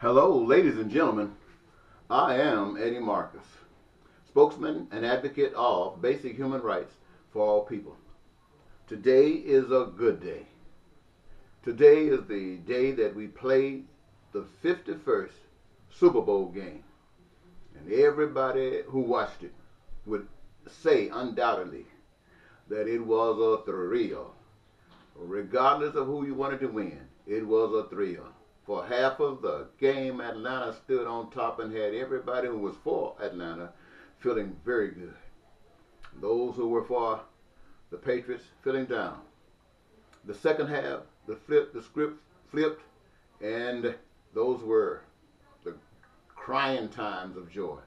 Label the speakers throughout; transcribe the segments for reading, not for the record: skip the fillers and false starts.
Speaker 1: Hello, ladies and gentlemen. I am Eddie Marcus, spokesman and advocate of basic human rights for all people. Today is a good day. Today is the day that we play the 51st Super Bowl game. And everybody who watched it would say undoubtedly that it was a thrill. Regardless of who you wanted to win, it was a thrill. For half of the game, Atlanta stood on top and had everybody who was for Atlanta feeling very good. Those who were for the Patriots feeling down. The second half, the script flipped, and those were the crying times of joy.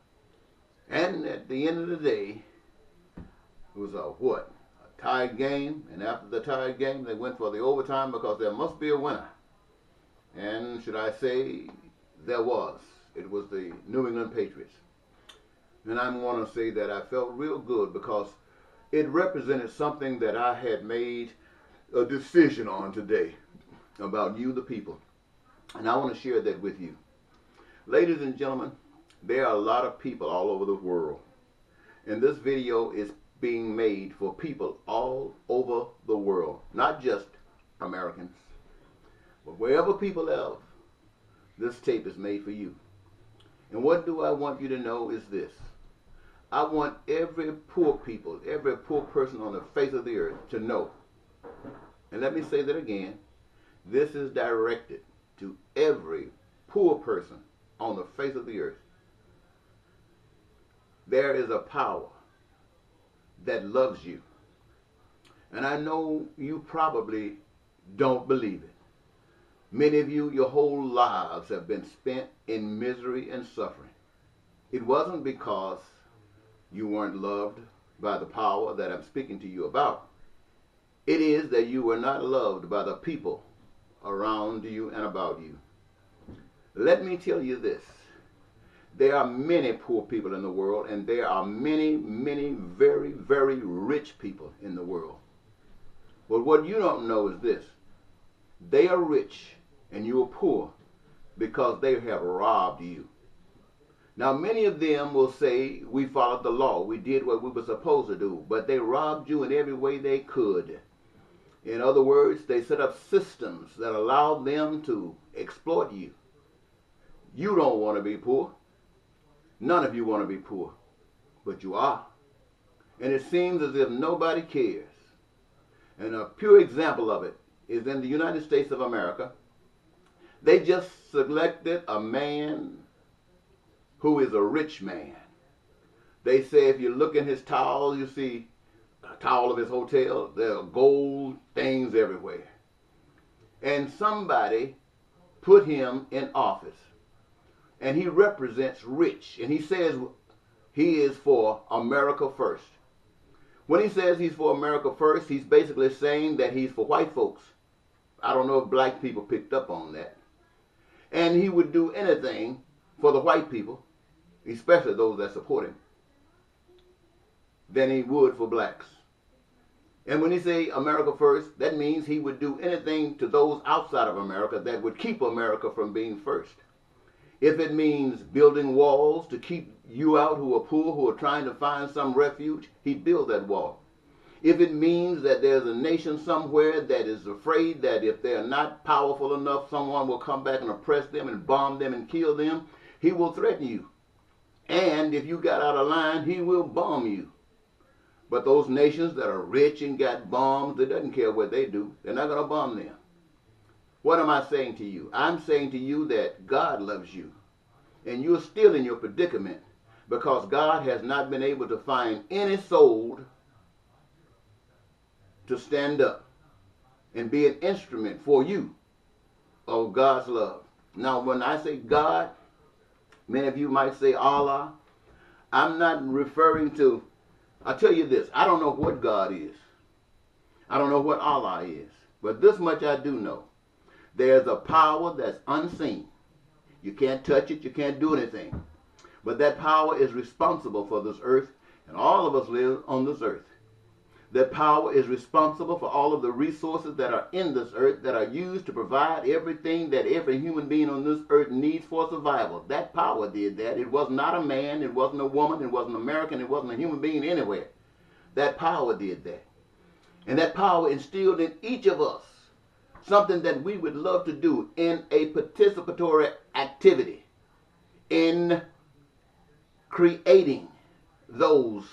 Speaker 1: And at the end of the day, it was a what? A tied game, and after the tied game, they went for the overtime because there must be a winner. And should I say, there was. It was the New England Patriots. And I want to say that I felt real good because it represented something that I had made a decision on today about you, the people. And I want to share that with you. Ladies and gentlemen, there are a lot of people all over the world. And this video is being made for people all over the world, not just Americans. But wherever people live, this tape is made for you. And what do I want you to know is this. I want every poor people, every poor person on the face of the earth to know. And let me say that again. This is directed to every poor person on the face of the earth. There is a power that loves you. And I know you probably don't believe it. Many of you, your whole lives have been spent in misery and suffering. It wasn't because you weren't loved by the power that I'm speaking to you about. It is that you were not loved by the people around you and about you. Let me tell you this. There are many poor people in the world, and there are many, many very, very rich people in the world. But what you don't know is this. They are rich and you are poor because they have robbed you. Now, many of them will say, we followed the law. We did what we were supposed to do. But they robbed you in every way they could. In other words, they set up systems that allowed them to exploit you. You don't want to be poor. None of you want to be poor. But you are. And it seems as if nobody cares. And a pure example of it is in the United States of America. They just selected a man who is a rich man. They say if you look in his towel, you see a towel of his hotel. There are gold things everywhere. And somebody put him in office. And he represents rich. And he says he is for America first. When he says he's for America first, he's basically saying that he's for white folks. I don't know if black people picked up on that. And he would do anything for the white people, especially those that support him, than he would for blacks. And when he say America first, that means he would do anything to those outside of America that would keep America from being first. If it means building walls to keep you out who are poor, who are trying to find some refuge, he'd build that wall. If it means that there's a nation somewhere that is afraid that if they're not powerful enough, someone will come back and oppress them and bomb them and kill them, he will threaten you. And if you got out of line, he will bomb you. But those nations that are rich and got bombs, it doesn't care what they do. They're not going to bomb them. What am I saying to you? I'm saying to you that God loves you. And you're still in your predicament because God has not been able to find any soul to stand up and be an instrument for you of God's love. Now, when I say God, many of you might say Allah. I'm not referring to, I'll tell you this, I don't know what God is. I don't know what Allah is. But this much I do know. There's a power that's unseen. You can't touch it, you can't do anything. But that power is responsible for this earth, and all of us live on this earth. That power is responsible for all of the resources that are in this earth that are used to provide everything that every human being on this earth needs for survival. That power did that. It was not a man, it wasn't a woman, it wasn't an American, it wasn't a human being anywhere. That power did that. And that power instilled in each of us something that we would love to do in a participatory activity, in creating those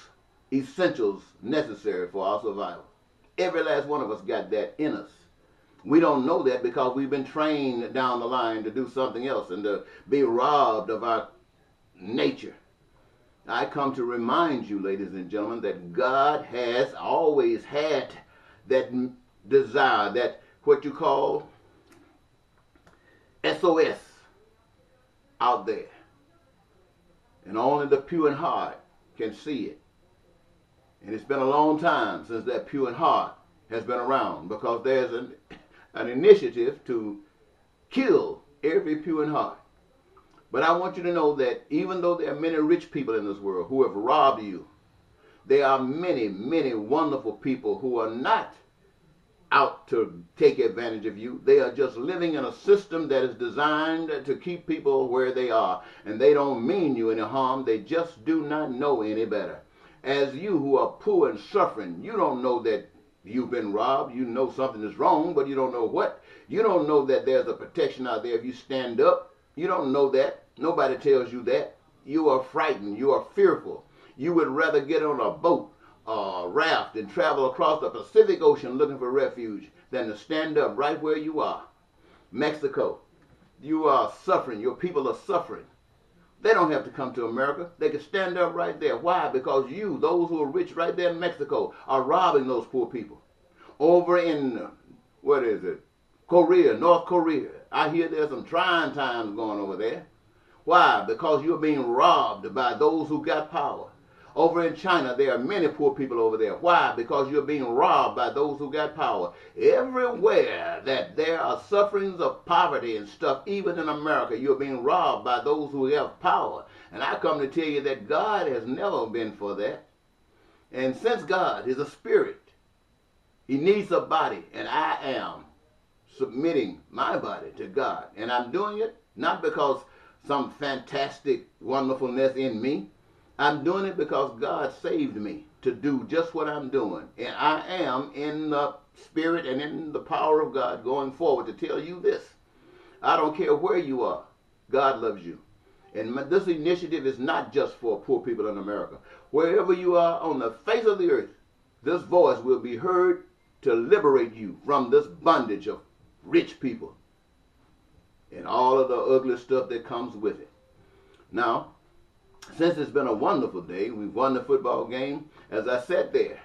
Speaker 1: essentials necessary for our survival. Every last one of us got that in us. We don't know that because we've been trained down the line to do something else and to be robbed of our nature. I come to remind you, ladies and gentlemen, that God has always had that desire, that what you call SOS out there. And only the pure in heart can see it. And it's been a long time since that pure in heart has been around, because there's an initiative to kill every pure in heart. But I want you to know that even though there are many rich people in this world who have robbed you, there are many, many wonderful people who are not out to take advantage of you. They are just living in a system that is designed to keep people where they are. And they don't mean you any harm. They just do not know any better. As you who are poor and suffering, you don't know that you've been robbed. You know something is wrong, but you don't know what. You don't know that there's a protection out there if you stand up. You don't know that. Nobody tells you that. You are frightened. You are fearful. You would rather get on a boat, raft, and travel across the Pacific Ocean looking for refuge than to stand up right where you are. Mexico, you are suffering. Your people are suffering. They don't have to come to America. They can stand up right there. Why? Because you, those who are rich right there in Mexico, are robbing those poor people. Over in, Korea, North Korea, I hear there's some trying times going over there. Why? Because you're being robbed by those who got power. Over in China, there are many poor people over there. Why? Because you're being robbed by those who got power. Everywhere that there are sufferings of poverty and stuff, even in America, you're being robbed by those who have power. And I come to tell you that God has never been for that. And since God is a spirit, he needs a body. And I am submitting my body to God. And I'm doing it not because some fantastic wonderfulness in me. I'm doing it because God saved me to do just what I'm doing. And I am in the spirit and in the power of God going forward to tell you this. I don't care where you are. God loves you. And this initiative is not just for poor people in America. Wherever you are on the face of the earth, this voice will be heard to liberate you from this bondage of rich people and all of the ugly stuff that comes with it. Now, since it's been a wonderful day, we've won the football game. As I sat there,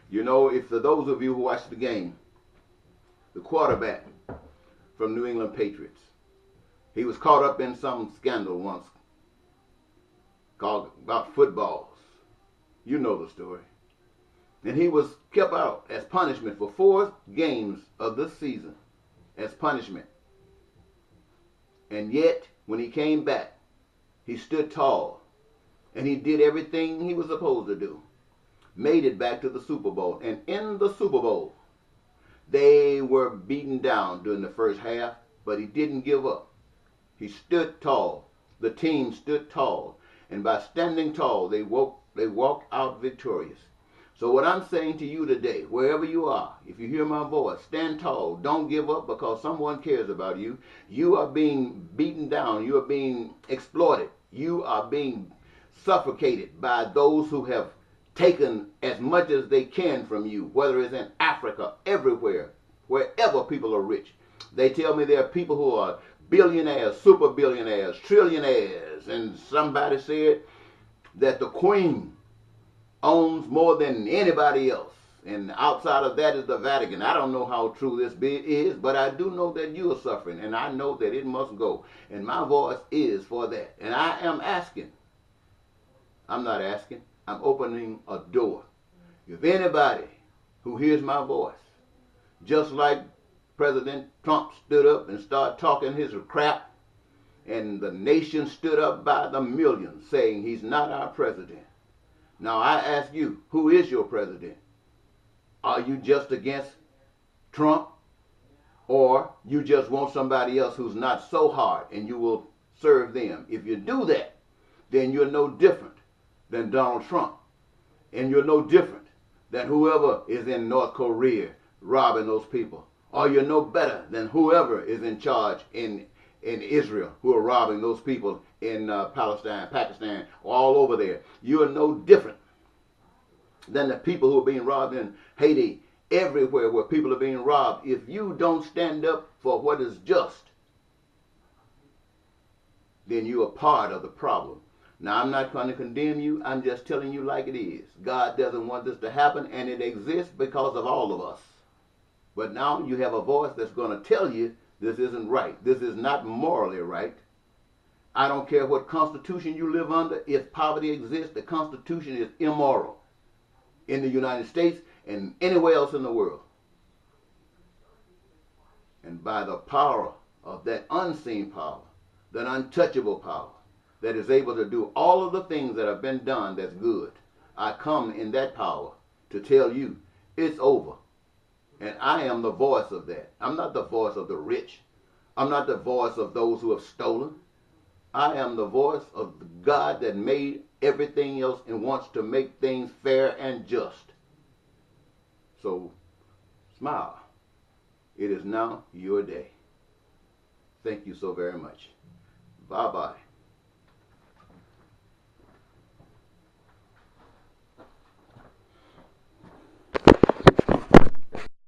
Speaker 1: you know, if for those of you who watched the game, the quarterback from New England Patriots, he was caught up in some scandal once called about footballs. You know the story. And he was kept out as punishment for 4 games of this season as punishment. And yet, when he came back, he stood tall, and he did everything he was supposed to do. Made it back to the Super Bowl. And in the Super Bowl, they were beaten down during the first half, but he didn't give up. He stood tall. The team stood tall. And by standing tall, they walked out victorious. So what I'm saying to you today, wherever you are, if you hear my voice, stand tall. Don't give up because someone cares about you. You are being beaten down. You are being exploited. You are being suffocated by those who have taken as much as they can from you, whether it's in Africa, everywhere, wherever people are rich. They tell me there are people who are billionaires, super billionaires, trillionaires, and somebody said that the Queen owns more than anybody else. And outside of that is the Vatican. I don't know how true this is, but I do know that you are suffering, and I know that it must go. And my voice is for that. And I am asking. I'm not asking. I'm opening a door. If anybody who hears my voice, just like President Trump stood up and started talking his crap, and the nation stood up by the millions saying he's not our president. Now I ask you, who is your president? Are you just against Trump, or you just want somebody else who's not so hard and you will serve them? If you do that, then you're no different than Donald Trump. And you're no different than whoever is in North Korea robbing those people. Or you're no better than whoever is in charge in Israel who are robbing those people in Palestine, Pakistan, all over there. You are no different than the people who are being robbed in Haiti, everywhere where people are being robbed. If you don't stand up for what is just, then you are part of the problem. Now, I'm not trying to condemn you. I'm just telling you like it is. God doesn't want this to happen, and it exists because of all of us. But now you have a voice that's going to tell you this isn't right. This is not morally right. I don't care what constitution you live under. If poverty exists, the Constitution is immoral in the United States and anywhere else in the world. And by the power of that unseen power, that untouchable power, that is able to do all of the things that have been done that's good, I come in that power to tell you it's over. And I am the voice of that. I'm not the voice of the rich. I'm not the voice of those who have stolen. I am the voice of God that made everything else and wants to make things fair and just. So, smile. It is now your day. Thank you so very much. Bye-bye.